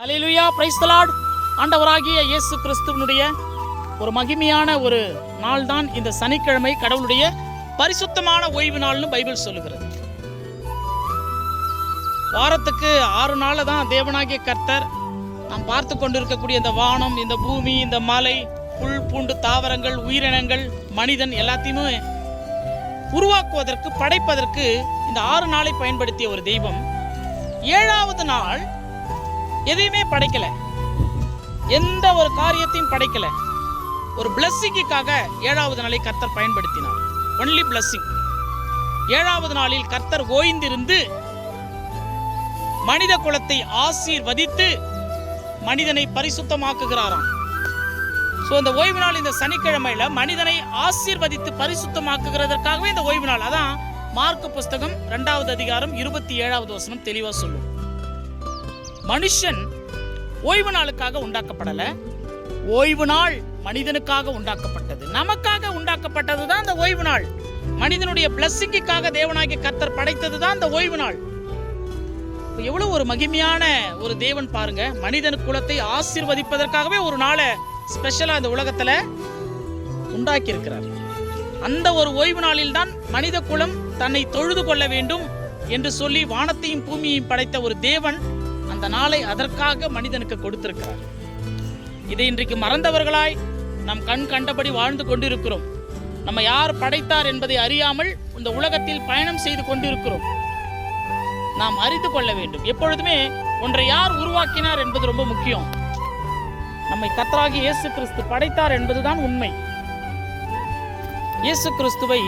Hallelujah, praise the Lord. ஆண்டவராகிய இயேசு கிறிஸ்துவினுடைய ஒரு மகிமையான ஒரு நாள் தான் இந்த சனிக்கிழமை. கடவுளுடைய பரிசுத்தமான ஓய்வு நாள்னு பைபிள் சொல்லுகிறது. வாரத்துக்கு 6 நாள் தான் தேவனாகிய கர்த்தர் நாம் பார்த்து கொண்டிருக்கக்கூடிய இந்த வானம், இந்த பூமி, இந்த மலை, புல் பூண்டு, தாவரங்கள், உயிரினங்கள், மனிதன் எல்லாத்தையுமே உருவாக்குவதற்கு, படைப்பதற்கு இந்த 6 நாளை பயன்படுத்திய ஒரு தெய்வம் 7வது நாள் எதையுமே படைக்கல, எந்த ஒரு காரியத்தையும் படைக்கல. ஒரு பிளஸ்ஸிங்குக்காக 7வது நாளை கர்த்தர் பயன்படுத்தினார். Only blessing. 7வது நாளில் கர்த்தர் ஓய்ந்திருந்து மனித குலத்தை ஆசீர்வதித்து மனிதனை பரிசுத்தமாக்குகிறாராம். ஸோ இந்த ஓய்வு நாள், இந்த சனிக்கிழமையில மனிதனை ஆசீர்வதித்து பரிசுத்தமாக்குகிறதற்காகவே இந்த ஓய்வு நாள். அதான் மார்க்கு புஸ்தகம் 2வது அதிகாரம் 27வது வசனம் தெளிவா சொல்லும். மனுஷன் ஓய்வு நாளுக்காக உண்டாக்கப்படல, ஓய்வு நாள் மனிதனுக்காக உண்டாக்கப்பட்டது, நமக்காக உண்டாக்கப்பட்டது தான் இந்த ஓய்வு நாள். மனிதனுடைய பிளஸ்ஸிங்குக்காக தேவனாகிய கர்த்தர் படைத்தது தான் இந்த ஓய்வு நாள். எவ்வளவு ஒரு மகிமையான ஒரு தேவன் பாருங்க. மனிதன் குலத்தை ஆசீர்வதிப்பதற்காகவே ஒரு நாளை ஸ்பெஷலா இந்த உலகத்துல உண்டாக்கி இருக்கிறார். அந்த ஒரு ஓய்வு நாளில் தான் மனித குலம் தன்னை தொழுது கொள்ள வேண்டும் என்று சொல்லி வானத்தையும் பூமியையும் படைத்த ஒரு தேவன் அந்த நாளை அதற்காக மனிதனுக்கு கொடுத்திருக்கிறார். இதை இன்றைக்கு மறந்தவர்களாய் நாம் கண் கண்டபடி வாழ்ந்து கொண்டிருக்கிறோம். நம்ம யார் படைத்தார் என்பதை அறியாமல் இந்த உலகத்தில் பயணம் செய்து கொண்டிருக்கிறோம். நாம் அறிந்து கொள்ள வேண்டும். எப்பொழுதுமே ஒன்றை யார் உருவாக்கினார் என்பது ரொம்ப முக்கியம். நம்மை கர்த்தராகிய இயேசு கிறிஸ்து படைத்தார் என்பதுதான் உண்மை. இயேசு கிறிஸ்துவை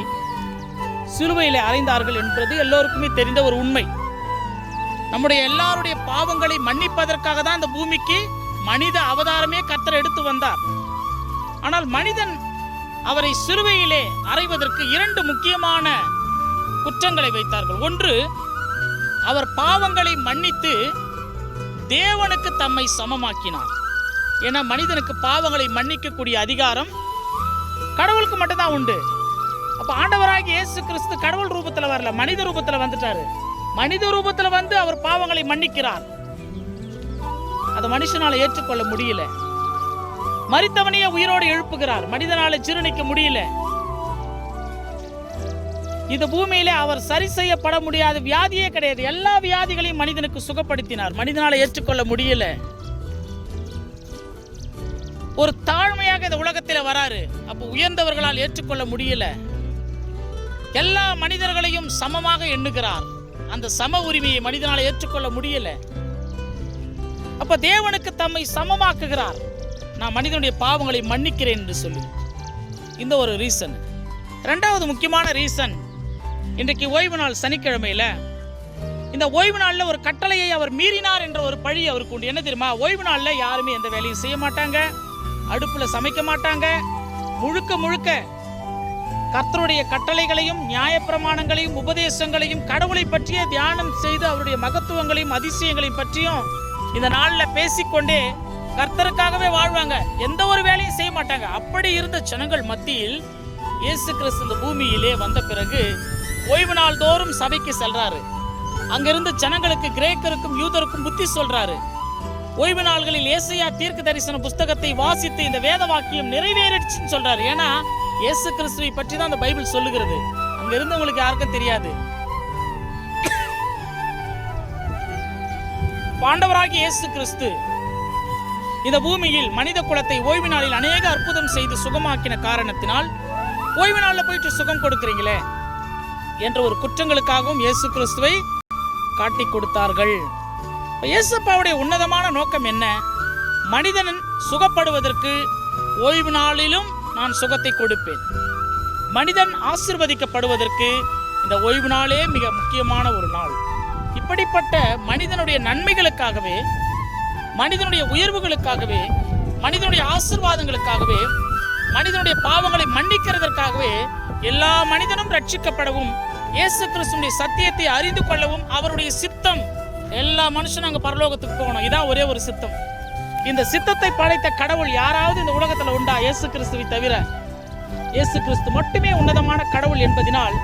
சிலுவையிலே அறைந்தார்கள் என்பது எல்லோருக்குமே தெரிந்த ஒரு உண்மை. நம்முடைய எல்லாருடைய பாவங்களை மன்னிப்பதற்காக தான் இந்த பூமிக்கு மனித அவதாரமே கர்த்தர் எடுத்து வந்தார். ஆனால் மனிதன் அவரை சிலுவையிலே அறைவதற்கு 2 முக்கியமான குற்றங்களை வைத்தார்கள். ஒன்று, அவர் பாவங்களை மன்னித்து தேவனுக்கு தம்மை சமமாக்கினார். ஏன்னா மனிதனுக்கு பாவங்களை மன்னிக்கக்கூடிய அதிகாரம் கடவுளுக்கு மட்டும்தான் உண்டு. அப்ப ஆண்டவராகிய இயேசு கிறிஸ்து கடவுள் ரூபத்துல வரல, மனித ரூபத்துல வந்துட்டாரு. மனித ரூபத்துல வந்து அவர் பாவங்களை மன்னிக்கிறார். அதை மனுஷனால ஏற்றுக்கொள்ள முடியல. மரித்தவனையே உயிரோடு எழுப்புகிறார். மனிதனால ஜீரணிக்க முடியல. இந்த பூமியில அவர் சரி செய்யப்பட முடியாத வியாதியே கிடையாது. எல்லா வியாதிகளையும் மனிதனுக்கு சுகப்படுத்தினார். மனிதனால ஏற்றுக்கொள்ள முடியல. ஒரு தாழ்மையாக இந்த உலகத்தில் வராரு. அப்ப உயர்ந்தவர்களால் ஏற்றுக்கொள்ள முடியல. எல்லா மனிதர்களையும் சமமாக எண்ணுகிறார். அந்த சம உரிமையை மனிதனால ஏற்றுக்கொள்ள முடியல. அப்ப தேவனுக்கு தம்மை சமமாக்குகிறார். நான் மனிதனுடைய பாவங்களை மன்னிக்கிறேன் என்று சொல்லி. இந்த ஒரு ரீசன். 2வது முக்கியமான ரீசன், இன்றைக்கு ஓய்வு நாள் சனிக்கிழமையில இந்த ஓய்வு நாள்ல ஒரு கட்டளையை அவர் மீறினார் என்ற ஒரு பழி அவருக்கு உண்டு. என்ன தெரியுமா? ஓய்வு நாள்ல யாருமே எந்த வேலையும் செய்ய மாட்டாங்க, அடுப்புல சமைக்க மாட்டாங்க. முழுக்க முழுக்க கர்த்தருடைய கட்டளைகளையும் நியாயப்பிரமாணங்களையும் உபதேசங்களையும் கடவுளை பற்றிய தியானம் செய்து அவருடைய மகத்துவங்களையும் அதிசயங்களையும் பற்றியும் இந்த நாள்ல பேசிக்கொண்டே கர்த்தருக்காகவே வாழ்வாங்க. எந்த ஒரு வேலையும் செய்ய மாட்டாங்க. அப்படி இருந்த ஜனங்கள் மத்தியில் இயேசு கிறிஸ்து இந்த பூமியிலே வந்த பிறகு ஓய்வு நாள் தோறும் சபைக்கு செல்றாரு. அங்கிருந்து ஜனங்களுக்கு, கிரேக்கருக்கும் யூதருக்கும் புத்தி சொல்றாரு. ஓய்வு நாள்களில் ஏசாயா தீர்க்க தரிசன புஸ்தகத்தை வாசித்து இந்த வேத வாக்கியம் நிறைவேறிடுச்சுன்னு சொல்றாரு. ஏன்னா இயேசு கிறிஸ்துவை பற்றி தான் அந்த பைபிள் சொல்லுகிறது. அங்க இருந்தவங்களுக்கு யாருக்கும் தெரியாது. ஆண்டவராகிய இயேசு கிறிஸ்து இந்த பூமியில் மனித குலத்தை ஓய்வு நாளில் அநேக அற்புதம் செய்து சுகமாக்கின காரணத்தினால் ஓய்வு நாள்ல போயிட்டு சுகம் கொடுக்கிறீங்களே என்ற ஒரு குற்றங்களுக்காகவும் இயேசு கிறிஸ்துவை காட்டி கொடுத்தார்கள். இயேசுப்பாவுடைய உன்னதமான நோக்கம் என்ன? மனிதன் சுகப்படுவதற்கு ஓய்வு நாளிலும் நான் சுகத்தை கொடுப்பேன். மனிதன் ஆசீர்வதிக்கப்படுவதற்கு இந்த ஓய்வு நாளே மிக முக்கியமான ஒரு நாள். இப்படிப்பட்ட மனிதனுடைய நன்மைகளுக்காகவே, மனிதனுடைய உயர்வுகளுக்காகவே, மனிதனுடைய ஆசீர்வாதங்களுக்காகவே, மனிதனுடைய பாவங்களை மன்னிக்கிறதற்காகவே, எல்லா மனிதனும் ரட்சிக்கப்படவும், இயேசு கிறிஸ்துவின் சத்தியத்தை அறிந்து கொள்ளவும், அவருடைய சித்தம் எல்லா மனுஷனும் அங்க பரலோகத்துக்கு போகணும். இதான் ஒரே ஒரு சித்தம். இந்த சித்தத்தை படைத்த கடவுள் யாராவது இந்த உலகத்துல உண்டா? இயேசு கிறிஸ்துவை தவிர. இயேசு கிறிஸ்து மட்டுமே உன்னதமான கடவுள் என்பதனால்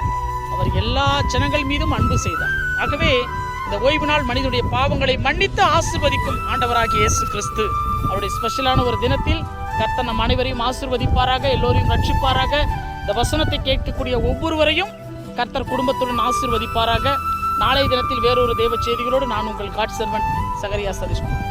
அவர் எல்லா ஜனங்கள் மீதும் அன்பு செய்தார். ஆகவே இந்த ஓய்வு நாள் மனிதனுடைய பாவங்களை மன்னித்து ஆசீர்வதிக்கும் ஆண்டவராகிய இயேசு கிறிஸ்து அவருடைய ஸ்பெஷலான ஒரு தினத்தில் கர்த்தர் நம் அனைவரையும் ஆசீர்வதிப்பாராக, எல்லோரையும் ரட்சிப்பாராக. இந்த வசனத்தை கேட்கக்கூடிய ஒவ்வொருவரையும் கர்த்தர் குடும்பத்துடன் ஆசீர்வதிப்பாராக. நாளைய தினத்தில் வேறொரு தேவ செய்திகளோடு நான் உங்கள் காட் சர்வன்ட் சகரியா சதீஷ்குமார்.